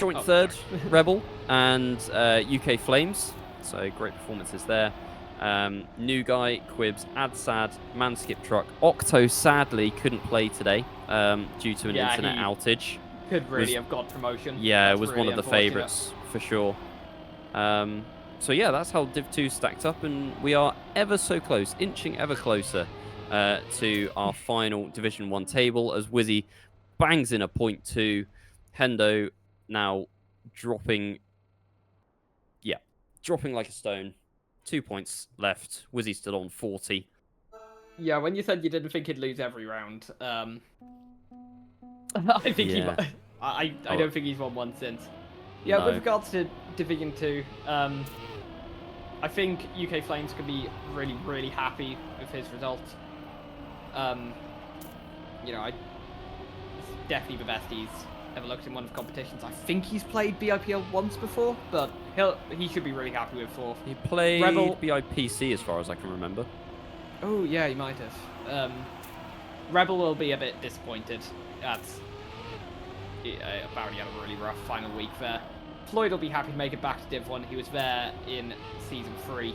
Speaker 2: joint third, Rebel and UK Flames. So great performances there. New Guy, Quibs, Adsad, Manskip Truck. Octo sadly couldn't play today due to an internet outage.
Speaker 1: Could really have got promotion.
Speaker 2: Yeah,
Speaker 1: That's
Speaker 2: it was
Speaker 1: really
Speaker 2: one of the favourites for sure. So yeah, that's how Div 2 stacked up, and we are ever so close, inching ever closer to our final Division 1 table as Whizzy bangs in a 0.2. Hendo now dropping like a stone. 2 points left. Whizzy still on 40.
Speaker 1: Yeah, when you said you didn't think he'd lose every round, I think he. I don't think he's won one since. Yeah,
Speaker 2: No.
Speaker 1: with regards to Division 2, I think UK Flames could be really, really happy with his result. It's definitely the best he's ever looked in one of the competitions. I think he's played BIPL once before, but he should be really happy with fourth.
Speaker 2: He played
Speaker 1: Rebel...
Speaker 2: BIPC as far as I can remember.
Speaker 1: Oh, yeah, he might have. Rebel will be a bit disappointed. Apparently had a really rough final week there. Floyd will be happy to make it back to Div 1. He was there in Season 3.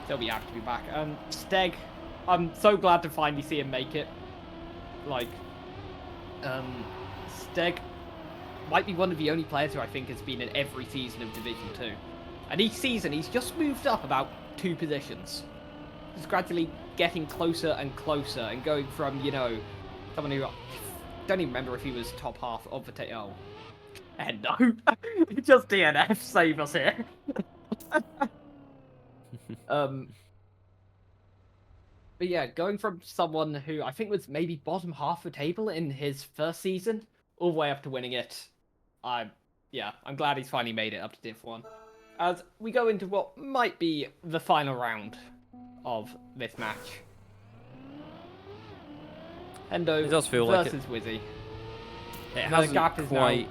Speaker 1: He'll be happy to be back. Steg, I'm so glad to finally see him make it. Steg might be one of the only players who I think has been in every season of Division 2. And each season, he's just moved up about 2 positions. He's gradually getting closer and closer and going from, someone who... don't even remember if he was top half of the table. Oh, Hendo. Just DNF save us here. But yeah, going from someone who I think was maybe bottom half of the table in his first season, all the way up to winning it. I'm glad he's finally made it up to Div 1. As we go into what might be the final round of this match. Hendo versus Whizzy.
Speaker 2: It hasn't quite...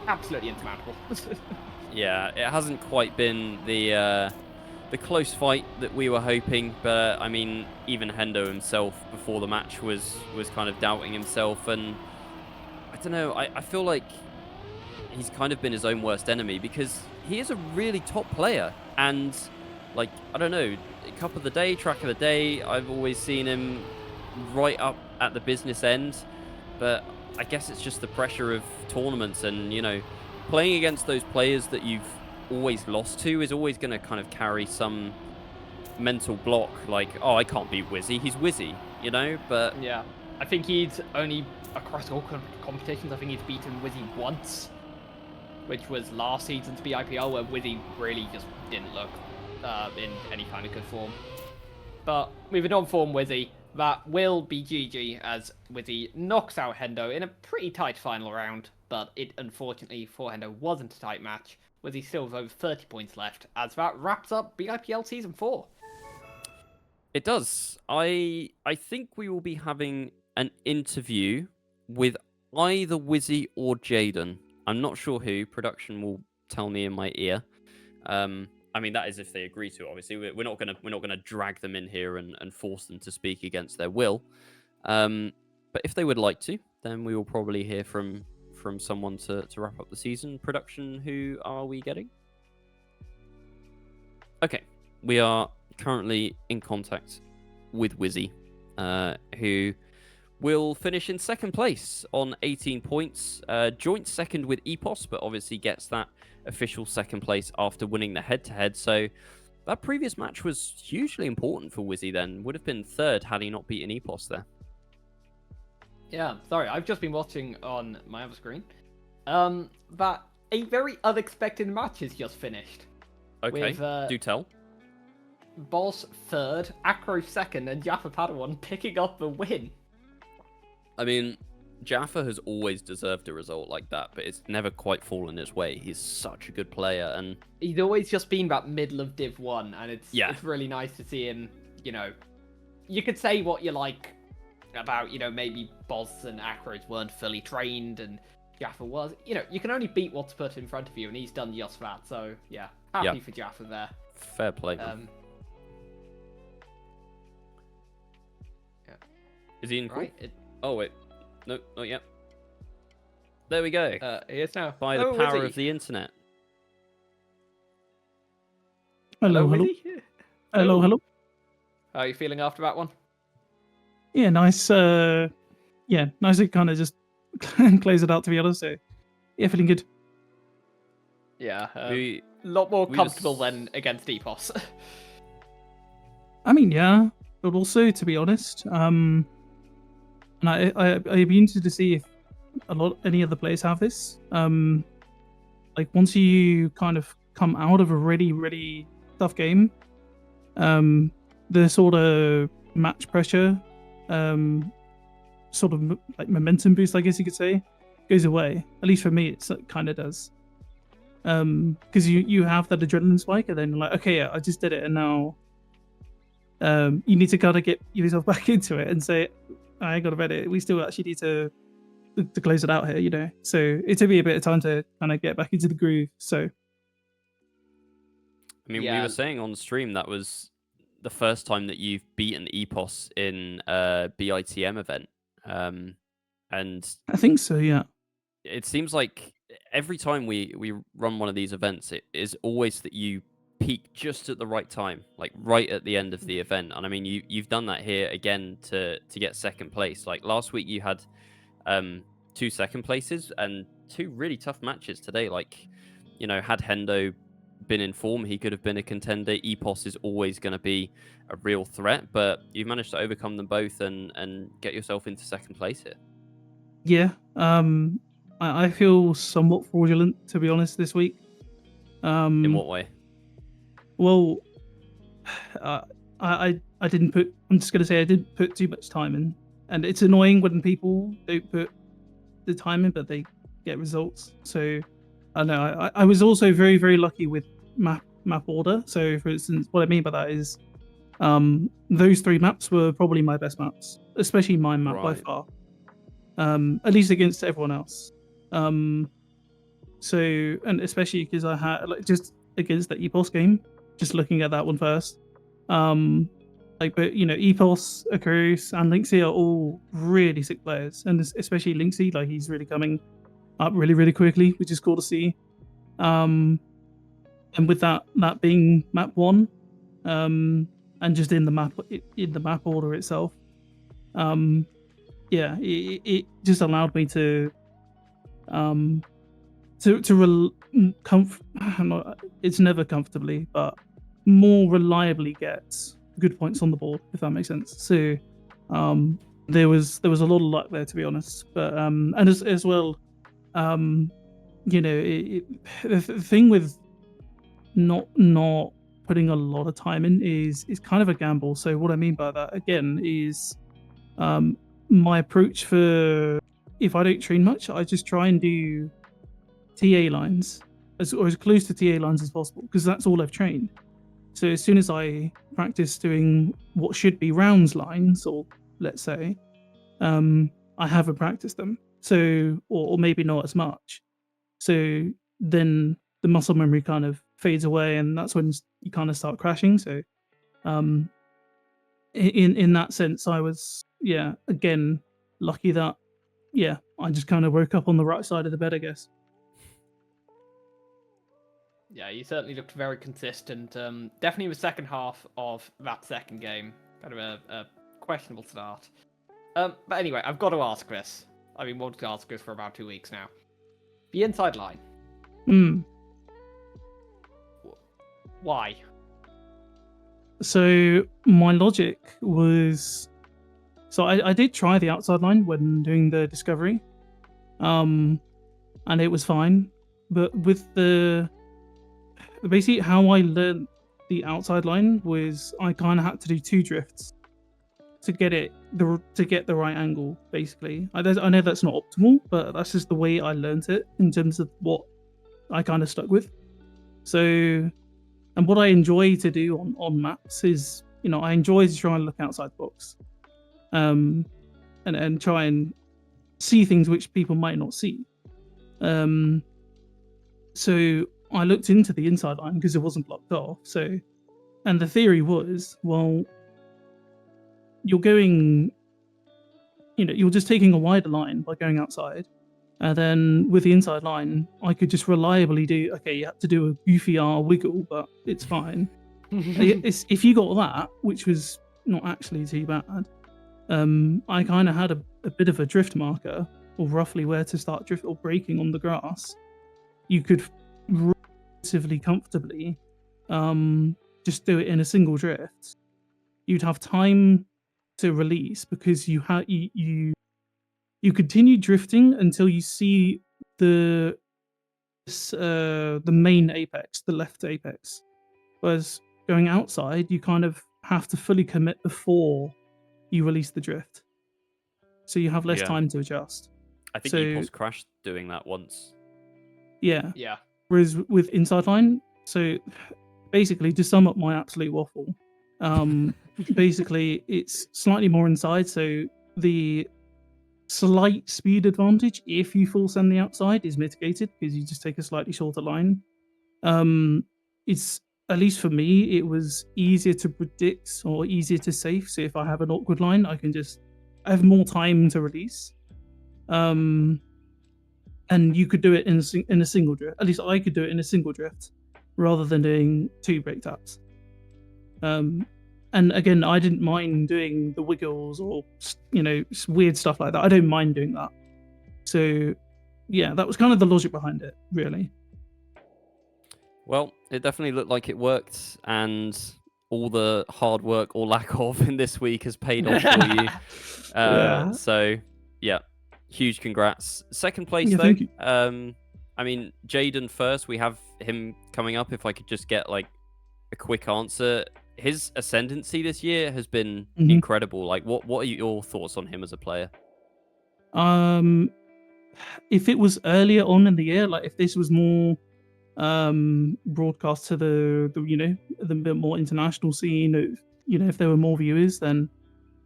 Speaker 1: absolutely insurmountable.
Speaker 2: Yeah, it hasn't quite been the close fight that we were hoping, but I mean, even Hendo himself before the match was kind of doubting himself, and I don't know, I feel like he's kind of been his own worst enemy because he is a really top player, and like, I don't know, Cup of the Day, Track of the Day, I've always seen him right up at the business end, but I guess it's just the pressure of tournaments and, playing against those players that you've always lost to is always going to kind of carry some mental block, like, oh, I can't beat Whizzy, he's Whizzy, but...
Speaker 1: Yeah, I think he's only, across all competitions, I think he's beaten Whizzy once, which was last season's BIPL, where Whizzy really just didn't look in any kind of good form. But with an on-form Whizzy, that will be GG as Whizzy knocks out Hendo in a pretty tight final round, but it unfortunately for Hendo wasn't a tight match. Whizzy still with over 30 points left, as that wraps up BIPL Season 4.
Speaker 2: It does. I think we will be having an interview with either Whizzy or Jaden. I'm not sure who. Production will tell me in my ear. I mean, that is if they agree to it, obviously. We're not gonna drag them in here and force them to speak against their will. But if they would like to, then we will probably hear from someone to wrap up the season. Production, who are we getting? Okay, we are currently in contact with Whizzy, who will finish in second place on 18 points. Joint second with Epos, but obviously gets that official second place after winning the head-to-head. So that previous match was hugely important for Whizzy then. Would have been third had he not beaten Epos there.
Speaker 1: Yeah, sorry, I've just been watching on my other screen. That a very unexpected match has just finished.
Speaker 2: Okay,
Speaker 1: with,
Speaker 2: do tell.
Speaker 1: Boss third, Acro second, and Jaffa Padawan picking up the win.
Speaker 2: I mean, Jaffa has always deserved a result like that, but it's never quite fallen his way. He's such a good player, and
Speaker 1: he's always just been that middle of Div 1, and it's really nice to see him, you could say what you like about, maybe Boss and Acros weren't fully trained, and, Jaffa was. You can only beat what's put in front of you, and he's done just that. So yeah, happy for Jaffa there.
Speaker 2: Fair play. Yeah. Is he in call? Oh wait, no, not yet. There we go.
Speaker 1: He is now.
Speaker 2: By the power of the internet.
Speaker 3: Hello.
Speaker 1: How are you feeling after that one?
Speaker 3: Yeah, nice. Nice to kind of just close it out, to be honest. So, yeah, feeling good.
Speaker 1: Yeah, a lot more comfortable than against Epos.
Speaker 3: I mean, yeah, but also, to be honest, and I'd be interested to see if any other players have this. Like once you kind of come out of a really tough game, the sort of match pressure, sort of like momentum boost, I guess you could say, goes away. At least for me, it kind of does. Because you have that adrenaline spike, and then you're like, okay, yeah, I just did it, and now you need to kind of get yourself back into it and say, I got to bet it. We still actually need to close it out here, So it took me a bit of time to kind of get back into the groove. So,
Speaker 2: I mean, we were saying on stream that was the first time that you've beaten Epos in a BITM event, and
Speaker 3: I think so. Yeah.
Speaker 2: It seems like every time we run one of these events, it is always that you peak just at the right time, like right at the end of the event. And I mean, you've done that here again to get second place. Like last week, you had 2 second places and 2 really tough matches today. Like, had Hendo been in form, he could have been a contender. Epos is always going to be a real threat, but you've managed to overcome them both and get yourself into second place here.
Speaker 3: Yeah. I feel somewhat fraudulent, to be honest, this week.
Speaker 2: In what way?
Speaker 3: Well, I didn't put. I'm just gonna say I didn't put too much time in, and it's annoying when people don't put the time in, but they get results. So I know I was also very lucky with map order. So for instance, what I mean by that is, those 3 maps were probably my best maps, especially my map by far. At least against everyone else. So, and especially because I had just against the Epos game, just looking at that one first. But Epos, Akurus, and Linksy are all really sick players, and especially Linksy, like he's really coming up really quickly, which is cool to see. And with that being map 1, and just in the map order itself, it just allowed me to it's never comfortably, but more reliably get good points on the board, if that makes sense. So there was a lot of luck there, to be honest. But and as well, the thing with not putting a lot of time in is kind of a gamble. So what I mean by that again is my approach for if I don't train much, I just try and do TA lines as close to TA lines as possible, because that's all I've trained. So as soon as I practice doing what should be rounds lines, or let's say, I haven't practiced them. So, or maybe not as much. So then the muscle memory kind of fades away, and that's when you kind of start crashing. So, in that sense, I was again lucky that I just kind of woke up on the right side of the bed, I guess.
Speaker 1: Yeah, you certainly looked very consistent. Definitely the second half of that second game, kind of a questionable start. But anyway, I've got to ask this. I've been wanting to ask this for about 2 weeks now. The inside line. Why?
Speaker 3: So my logic was, so I did try the outside line when doing the discovery, and it was fine. But with basically how I learned the outside line was I kind of had to do 2 drifts to get the right angle. Basically, I know that's not optimal, but that's just the way I learned it in terms of what I kind of stuck with. So, and what I enjoy to do on maps is, I enjoy to try and look outside the box, and try and see things which people might not see. So I looked into the inside line because it wasn't blocked off. So, and the theory was, well, you're going, you're just taking a wider line by going outside. And then with the inside line, I could just reliably do, okay, you have to do a goofy R wiggle, but it's fine. If you got that, which was not actually too bad, I kind of had a bit of a drift marker, or roughly where to start drift or braking on the grass. You could relatively comfortably just do it in a single drift. You'd have time to release because you continue drifting until you see the main apex, the left apex. Whereas going outside, you kind of have to fully commit before you release the drift, so you have less
Speaker 2: Yeah.
Speaker 3: time to adjust.
Speaker 2: I think
Speaker 3: So-
Speaker 2: Epos crashed doing that once.
Speaker 3: Yeah.
Speaker 1: Yeah.
Speaker 3: Whereas with inside line, so basically to sum up my absolute waffle, basically it's slightly more inside, so the slight speed advantage if you full send the outside is mitigated because you just take a slightly shorter line. It's, at least for me, it was easier to predict or easier to safe. So if I have an awkward line, I have more time to release. And you could do it in a single drift. At least I could do it in a single drift rather than doing 2 brake taps. And again, I didn't mind doing the wiggles or weird stuff like that. I don't mind doing that. So yeah, that was kind of the logic behind it, really.
Speaker 2: Well, it definitely looked like it worked, and all the hard work or lack of in this week has paid off for you.
Speaker 3: Yeah.
Speaker 2: So, yeah, huge congrats. Second place,
Speaker 3: Yeah,
Speaker 2: though.
Speaker 3: thank you.
Speaker 2: I mean, Jaden first. We have him coming up. If I could just get like a quick answer. His ascendancy this year has been incredible. Like, what are your thoughts on him as a player?
Speaker 3: If it was earlier on in the year, like if this was more broadcast to the bit more international scene, if there were more viewers, then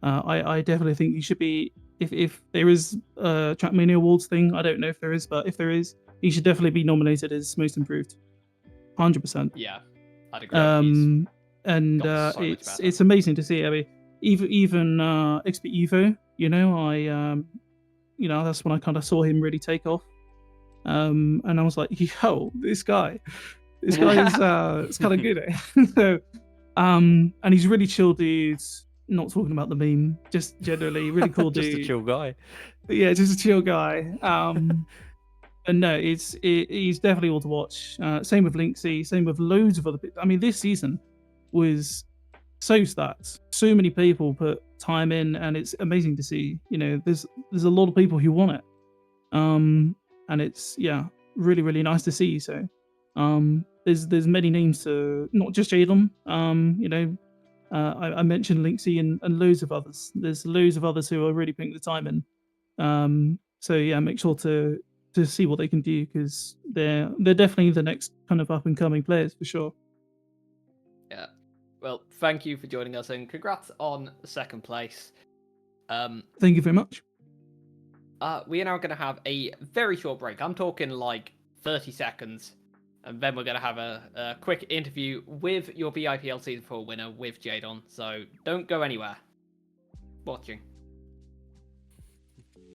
Speaker 3: I definitely think you should be, if there is a Trackmania Awards thing, I don't know if there is, but if there is, he should definitely be nominated as most improved, 100%.
Speaker 1: Yeah, I'd agree.
Speaker 3: And
Speaker 1: got so much better.
Speaker 3: it's amazing to see. I mean, even XP Evo, that's when I kind of saw him really take off. And I was like, yo, this guy is it's kind of good. So, and he's really chill dude. Not talking about the meme, just generally really cool dude.
Speaker 2: Just a chill guy.
Speaker 3: Yeah, just a chill guy. And no, he's definitely all to watch. Same with Linksy, same with loads of other people. I mean, this season was so stacked. So many people put time in, and it's amazing to see. There's a lot of people who want it. And it's really, really nice to see. So there's many names to, not just Jadon. I mentioned Linksy and loads of others. There's loads of others who are really putting the time in. So yeah, make sure to see what they can do, because they're definitely the next kind of up and coming players for sure.
Speaker 1: Yeah. Well, thank you for joining us, and congrats on second place.
Speaker 3: Thank you very much.
Speaker 1: We are now going to have a very short break. I'm talking like 30 seconds. And then we're going to have a quick interview with your BIPL Season 4 winner, with Jadon. So don't go anywhere. Watching.